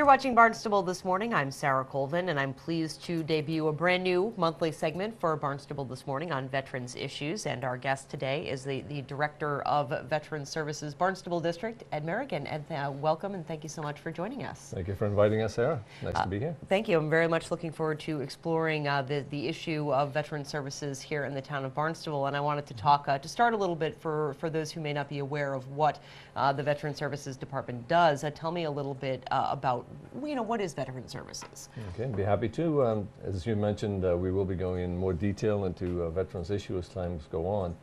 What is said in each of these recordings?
You're watching Barnstable This Morning. I'm Sarah Colvin, and I'm pleased to debut a brand new monthly segment for Barnstable This Morning on veterans issues. And our guest today is the Director of Veterans Services Barnstable District, Ed Merigan. Ed, welcome, and thank you so much for joining us. Thank you for inviting us, Sarah. Nice to be here. Thank you. I'm very much looking forward to exploring the issue of veterans services here in the town of Barnstable. And I wanted to talk, to start a little bit for those who may not be aware of what the Veterans Services Department does. Tell me a little bit about, what is Veterans Services? Okay, I'd be happy to. As you mentioned, we will be going in more detail into veterans issues as times go on.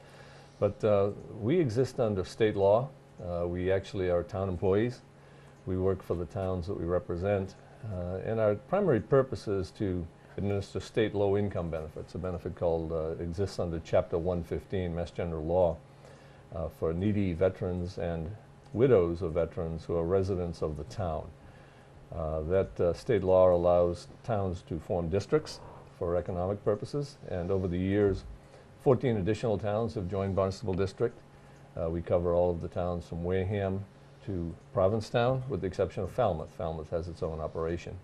But we exist under state law. We actually are town employees. We work for the towns that we represent. And our primary purpose is to administer state low-income benefits, a benefit called, exists under Chapter 115, Mass General Law, for needy veterans and widows of veterans who are residents of the town. That state law allows towns to form districts for economic purposes, and over the years 14 additional towns have joined Barnstable District. We cover all of the towns from Wareham to Provincetown, with the exception of Falmouth. Falmouth has its own operation.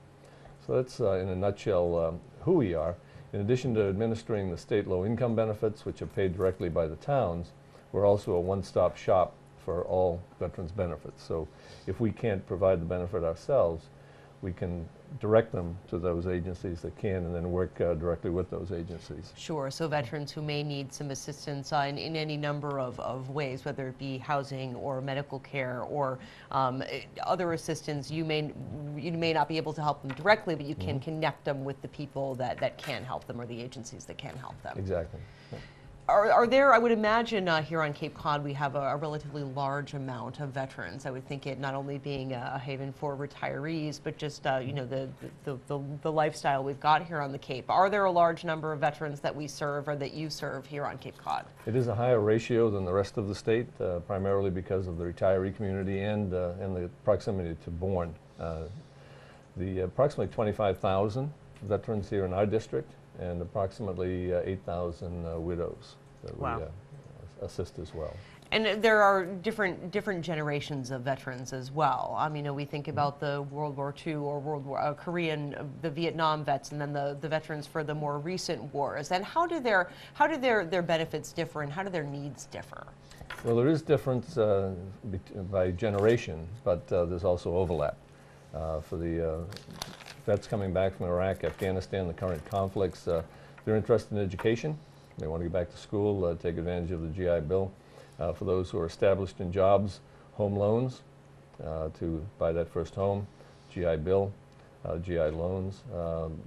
So that's in a nutshell who we are. In addition to administering the state low-income benefits, which are paid directly by the towns, we're also a one-stop shop for all veterans benefits. So if we can't provide the benefit ourselves, we can direct them to those agencies that can, and then work directly with those agencies. Sure. So veterans who may need some assistance in any number of ways, whether it be housing or medical care or other assistance, you may not be able to help them directly, but you can connect them with the people that can help them, or the agencies that can help them. Exactly. Yeah. Are there, I would imagine here on Cape Cod we have a relatively large amount of veterans. I would think it not only being a haven for retirees, but just the lifestyle we've got here on the Cape. Are there a large number of veterans that we serve, or that you serve here on Cape Cod? It is a higher ratio than the rest of the state, primarily because of the retiree community and the proximity to Bourne. The approximately 25,000 veterans here in our district, and approximately 8,000 widows that we assist as well. And there are different generations of veterans as well. I mean, we think about the World War II or World War Korean, the Vietnam vets, and then the veterans for the more recent wars. And how do their benefits differ, and how do their needs differ? Well, there is difference by generation, but there's also overlap. For the vets coming back from Iraq, Afghanistan, the current conflicts, they're interested in education. They want to get back to school, take advantage of the GI Bill. For those who are established in jobs, home loans to buy that first home, GI Bill, GI loans,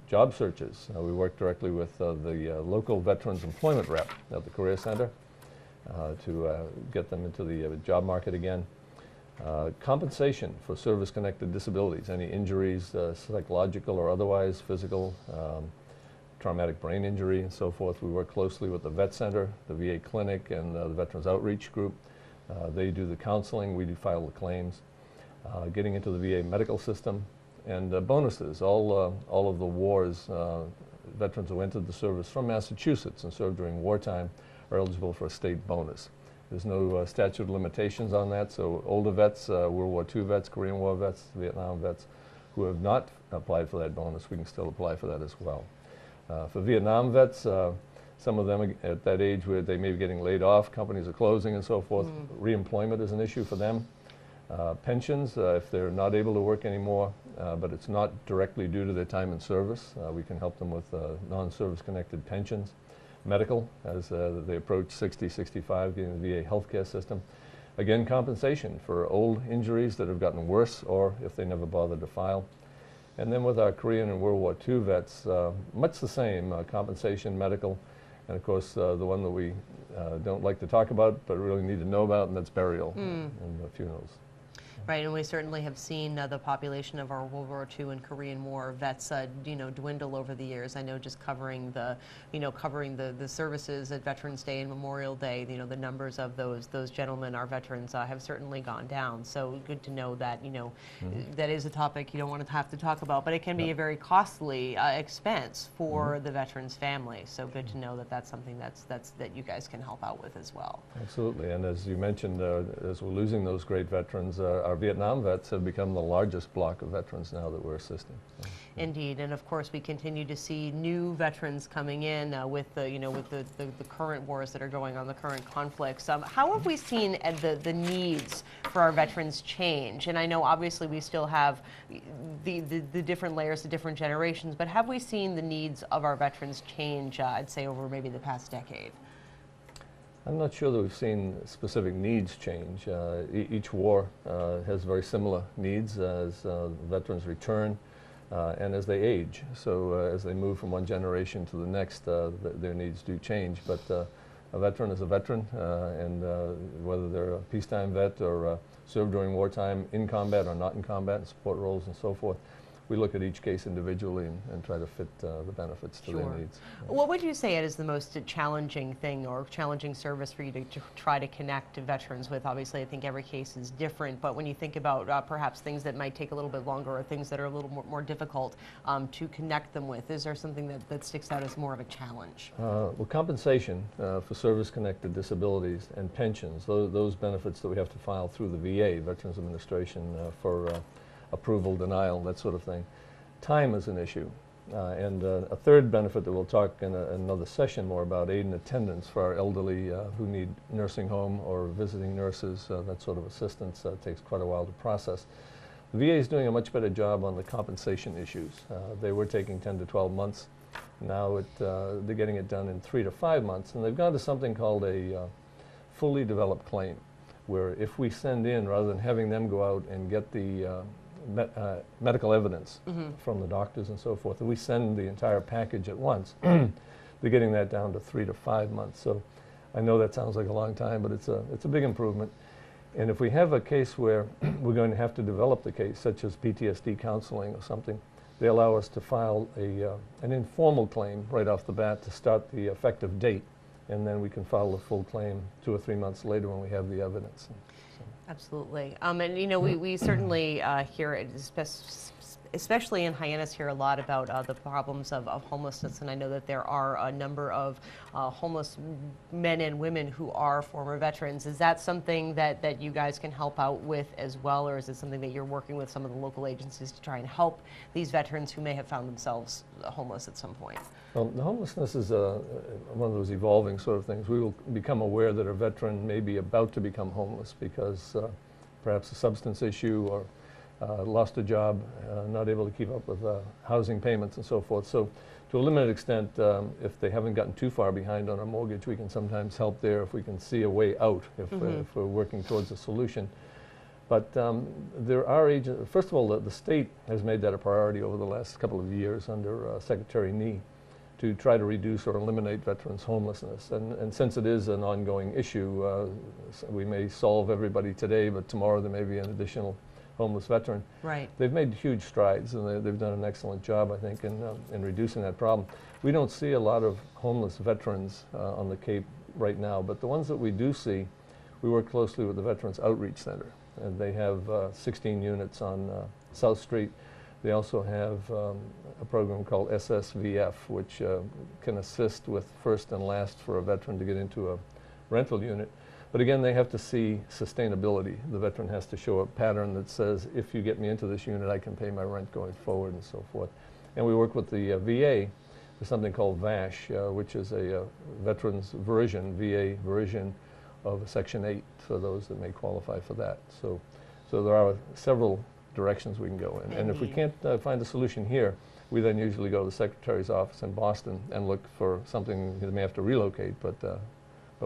job searches. We work directly with the local veterans employment rep at the Career Center to get them into the job market again. Compensation for service-connected disabilities, any injuries, psychological or otherwise, physical, traumatic brain injury and so forth. We work closely with the Vet Center, the VA Clinic, and the Veterans Outreach Group. They do the counseling, we do file the claims. Getting into the VA medical system, and bonuses. All of the wars, veterans who entered the service from Massachusetts and served during wartime are eligible for a state bonus. There's no statute of limitations on that, so older vets, World War II vets, Korean War vets, Vietnam vets, who have not applied for that bonus, we can still apply for that as well. For Vietnam vets, some of them at that age where they may be getting laid off, companies are closing and so forth, reemployment is an issue for them. Pensions, if they're not able to work anymore, but it's not directly due to their time in service, we can help them with non-service connected pensions. Medical, as they approach 60, 65, getting the VA healthcare system. Again, compensation for old injuries that have gotten worse, or if they never bothered to file. And then with our Korean and World War II vets, much the same, compensation, medical, and of course the one that we don't like to talk about but really need to know about, and that's burial and funerals. Right, and we certainly have seen the population of our World War II and Korean War vets, dwindle over the years. I know just covering the services at Veterans Day and Memorial Day, the numbers of those gentlemen, our veterans, have certainly gone down. So good to know that that is a topic you don't want to have to talk about, but it can be a very costly expense for the veterans' family. So good to know that that's something that you guys can help out with as well. Absolutely, and as you mentioned, as we're losing those great veterans, our our Vietnam vets have become the largest block of veterans now that we're assisting. So, yeah. Indeed, and of course we continue to see new veterans coming in with the with the current wars that are going on, the current conflicts. How have we seen the needs for our veterans change? And I know obviously we still have the different layers, the different generations, but have we seen the needs of our veterans change? I'd say over maybe the past decade. I'm not sure that we've seen specific needs change. Each war has very similar needs as veterans return and as they age. So as they move from one generation to the next, their needs do change. But a veteran is a veteran, and whether they're a peacetime vet or served during wartime in combat or not in combat, in support roles and so forth, we look at each case individually and try to fit the benefits to their needs. What would you say is the most challenging thing or challenging service for you to try to connect veterans with? Obviously, I think every case is different, but when you think about perhaps things that might take a little bit longer or things that are a little more difficult to connect them with, is there something that sticks out as more of a challenge? Well, compensation for service-connected disabilities and pensions, those benefits that we have to file through the VA, Veterans Administration, for approval, denial, that sort of thing. Time is an issue. And a third benefit that we'll talk in another session more about, aid and attendance for our elderly who need nursing home or visiting nurses, that sort of assistance takes quite a while to process. The VA is doing a much better job on the compensation issues. They were taking 10 to 12 months. Now they're getting it done in 3 to 5 months, and they've gone to something called a fully developed claim, where if we send in, rather than having them go out and get the medical evidence from the doctors and so forth, and we send the entire package at once, they're getting that down to 3 to 5 months. So I know that sounds like a long time, but it's a big improvement. And if we have a case where we're going to have to develop the case, such as PTSD counseling or something, they allow us to file an informal claim right off the bat to start the effective date, and then we can file a full claim 2 or 3 months later when we have the evidence. Absolutely. And you know, we certainly hear it, especially in Hyannis, hear a lot about the problems of homelessness, and I know that there are a number of homeless men and women who are former veterans. Is that something that you guys can help out with as well, or is it something that you're working with some of the local agencies to try and help these veterans who may have found themselves homeless at some point? Well, the homelessness is one of those evolving sort of things. We will become aware that a veteran may be about to become homeless because perhaps a substance issue or lost a job, not able to keep up with housing payments and so forth. So to a limited extent, if they haven't gotten too far behind on a mortgage, we can sometimes help there if we can see a way out, if we're working towards a solution. But there are agents. First of all, the state has made that a priority over the last couple of years under Secretary Nee, to try to reduce or eliminate veterans' homelessness. And since it is an ongoing issue, we may solve everybody today, but tomorrow there may be an additional homeless veteran. Right. They've made huge strides, and they've done an excellent job, I think, in reducing that problem. We don't see a lot of homeless veterans on the Cape right now, but the ones that we do see, we work closely with the Veterans Outreach Center, and they have 16 units on South Street. They also have a program called SSVF, which can assist with first and last for a veteran to get into a rental unit. But again, they have to see sustainability. The veteran has to show a pattern that says, if you get me into this unit, I can pay my rent going forward and so forth. And we work with the VA for something called VASH, which is a veterans version, VA version of Section 8 for those that may qualify for that. So there are several directions we can go in. And if we can't find a solution here, we then usually go to the Secretary's office in Boston and look for something. They may have to relocate, but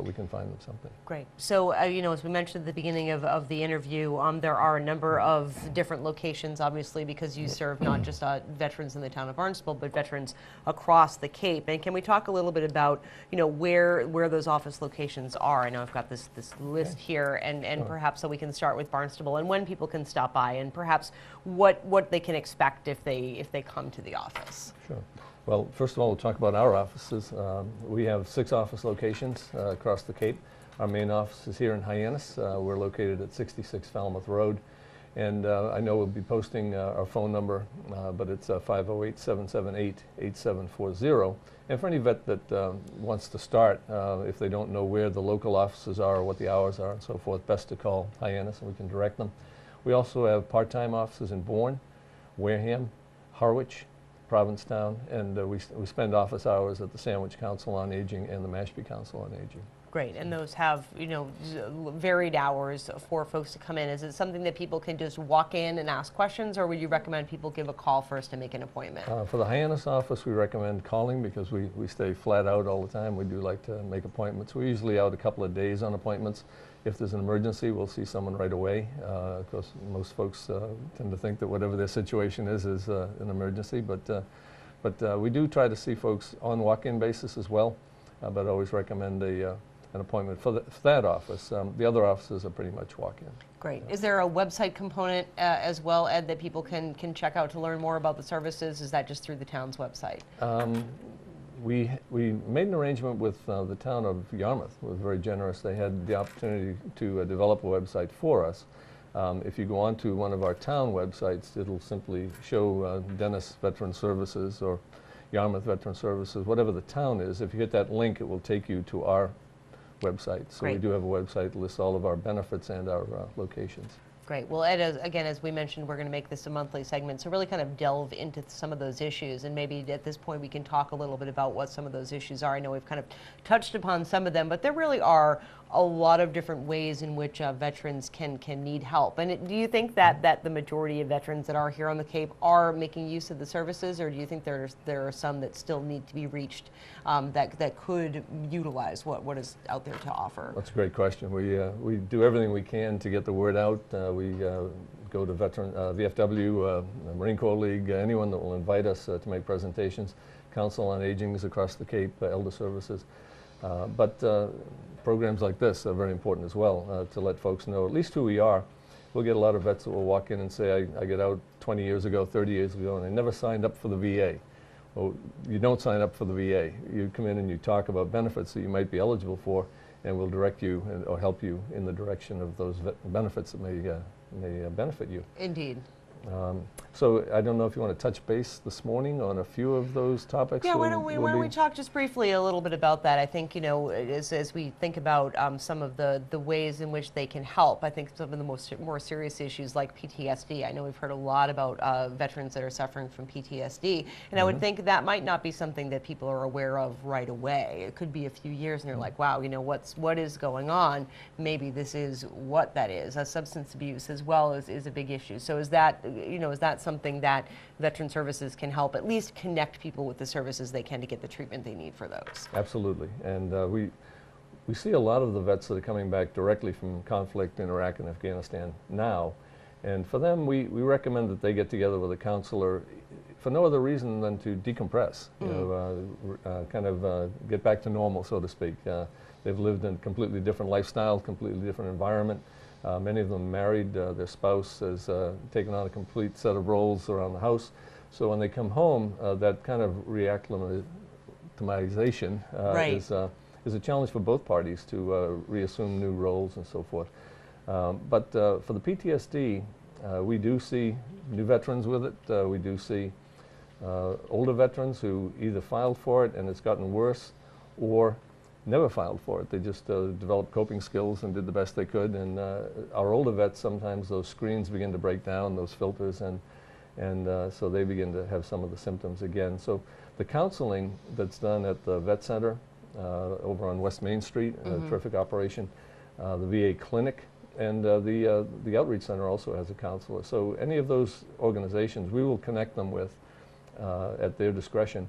we can find them something. Great. So, you know, as we mentioned at the beginning of the interview, there are a number of different locations, obviously, because you serve not just veterans in the town of Barnstable, but veterans across the Cape. And can we talk a little bit about, you know, where those office locations are? I know I've got this list here, and sure, perhaps so we can start with Barnstable and when people can stop by, and perhaps what they can expect if they come to the office. Sure. Well, first of all, we'll talk about our offices. We have 6 office locations across the Cape. Our main office is here in Hyannis. We're located at 66 Falmouth Road. And I know we'll be posting our phone number, but it's 508-778-8740. And for any vet that wants to start, if they don't know where the local offices are or what the hours are and so forth, best to call Hyannis and we can direct them. We also have part-time offices in Bourne, Wareham, Harwich, Provincetown, and we spend office hours at the Sandwich Council on Aging and the Mashpee Council on Aging. Great, and those have, you know, varied hours for folks to come in. Is it something that people can just walk in and ask questions, or would you recommend people give a call first to make an appointment? For the Hyannis office, we recommend calling because we stay flat out all the time. We do like to make appointments. We're usually out a couple of days on appointments. If there's an emergency, we'll see someone right away. Of course, most folks tend to think that whatever their situation is an emergency, but we do try to see folks on walk-in basis as well, but always recommend an appointment for that office. The other offices are pretty much walk-in. Great. Is there a website component as well, Ed, that people can check out to learn more about the services? Is that just through the town's website? We made an arrangement with the town of Yarmouth. It was very generous. They had the opportunity to develop a website for us. If you go onto one of our town websites, it'll simply show Dennis Veteran Services or Yarmouth Veteran Services, whatever the town is. If you hit that link, it will take you to our website. So Great. we do have a website that lists all of our benefits and our locations. Great. Well, Ed, again, as we mentioned, we're going to make this a monthly segment, so really kind of delve into some of those issues, and maybe at this point we can talk a little bit about what some of those issues are. I know we've kind of touched upon some of them, but there really are a lot of different ways in which veterans can need help. And do you think that the majority of veterans that are here on the Cape are making use of the services, or do you think there are some that still need to be reached that could utilize what is out there to offer? That's a great question. We do everything we can to get the word out. We go to VFW, Marine Corps League, anyone that will invite us to make presentations. Council on Aging is across the Cape, Elder Services. But programs like this are very important as well to let folks know at least who we are. We'll get a lot of vets that will walk in and say, I get out 20 years ago, 30 years ago, and I never signed up for the VA. Well, you don't sign up for the VA. You come in and you talk about benefits that you might be eligible for, and we'll direct you or help you in the direction of those benefits that may benefit you. Indeed. So I don't know if you want to touch base this morning on a few of those topics. Yeah, why don't we talk just briefly a little bit about that? I think, you know, as we think about some of the ways in which they can help, I think some of the more serious issues like PTSD. I know we've heard a lot about veterans that are suffering from PTSD, and I would think that might not be something that people are aware of right away. It could be a few years and they're like, wow, you know, what is going on? Maybe this is what that is. Substance abuse as well is a big issue. So is that something that Veteran Services can help at least connect people with the services they can to get the treatment they need for those? Absolutely. And we see a lot of the vets that are coming back directly from conflict in Iraq and Afghanistan now. And for them, we recommend that they get together with a counselor for no other reason than to decompress, you know, kind of get back to normal, so to speak. They've lived in a completely different lifestyle, completely different environment. Many of them married, their spouse has taken on a complete set of roles around the house. So when they come home, that kind of reacclimatization is a challenge for both parties to reassume new roles and so forth. But for the PTSD, we do see new veterans with it. We do see older veterans who either filed for it and it's gotten worse, or never filed for it. They just developed coping skills and did the best they could. And our older vets, sometimes those screens begin to break down, those filters, and so they begin to have some of the symptoms again. So the counseling that's done at the vet center over on West Main Street, a terrific operation, the VA clinic, and the outreach center also has a counselor. So any of those organizations, we will connect them with at their discretion.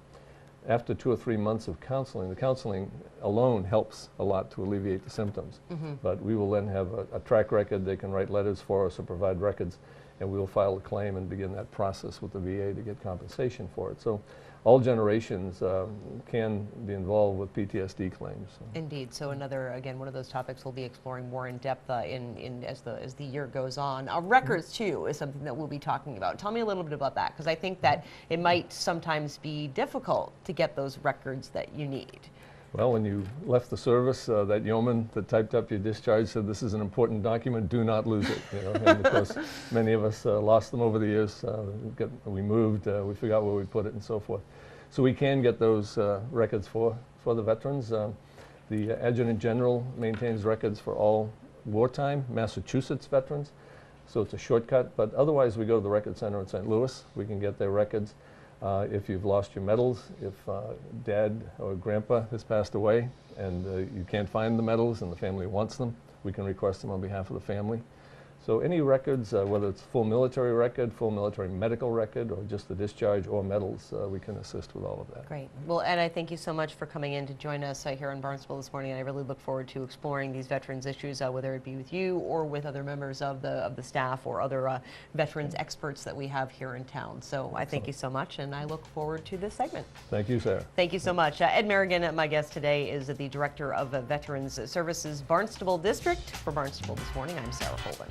After 2 or 3 months of counseling, the counseling alone helps a lot to alleviate the symptoms. But we will then have a track record. They can write letters for us or provide records, and we will file a claim and begin that process with the VA to get compensation for it. So all generations can be involved with PTSD claims. So. Indeed. So another, again, one of those topics we'll be exploring more in depth as the year goes on. Records, too, is something that we'll be talking about. Tell me a little bit about that, because I think that it might sometimes be difficult to get those records that you need. Well, when you left the service, that yeoman that typed up your discharge said, "This is an important document, do not lose it." You know? And of course, many of us lost them over the years. We moved, we forgot where we put it, and so forth. So we can get those records for the veterans. The Adjutant General maintains records for all wartime Massachusetts veterans. So it's a shortcut, but otherwise we go to the Record Center in St. Louis. We can get their records. If you've lost your medals, if Dad or Grandpa has passed away and you can't find the medals and the family wants them, we can request them on behalf of the family. So any records, whether it's full military record, full military medical record, or just the discharge or medals, we can assist with all of that. Great. Well, Ed, I thank you so much for coming in to join us here in Barnstable this morning. And I really look forward to exploring these veterans issues, whether it be with you or with other members of the staff or other veterans experts that we have here in town. So I thank you so much, and I look forward to this segment. Thank you, Sarah. Thank you so much. Ed Merigan, my guest today, is the Director of Veterans Services Barnstable District. For Barnstable This Morning, I'm Sarah Holden.